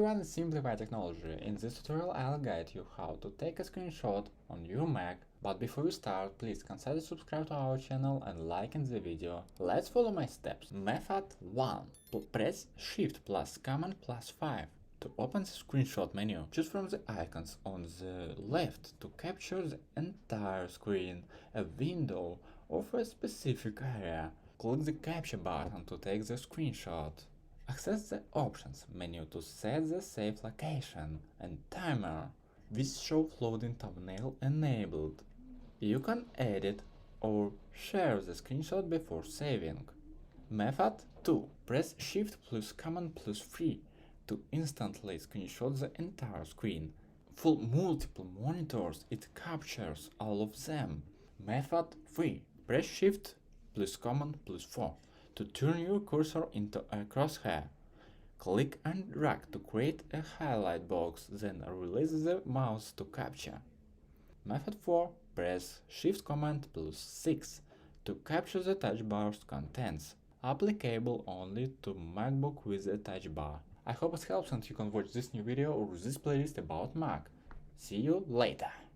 everyone, it's Simplify Technology. In this tutorial I'll guide you how to take a screenshot on your Mac, but before we start, please consider subscribe to our channel and liking the video. Let's follow my steps. Method 1. Press Shift plus Command plus 5 to open the screenshot menu. Choose from the icons on the left to capture the entire screen, a window, or a specific area. Click the capture button to take the screenshot. Access the Options menu to set the save location and timer with show floating thumbnail enabled. You can edit or share the screenshot before saving. Method 2. Press Shift plus Command plus 3 to instantly screenshot the entire screen. For multiple monitors, it captures all of them. Method 3. Press Shift plus Command plus 4 to turn your cursor into a crosshair. Click and drag to create a highlight box, then release the mouse to capture. Method 4. Press Shift Command plus 6 to capture the touch bar's contents, applicable only to MacBook with a touch bar. I hope it helps and you can watch this new video or this playlist about Mac. See you later!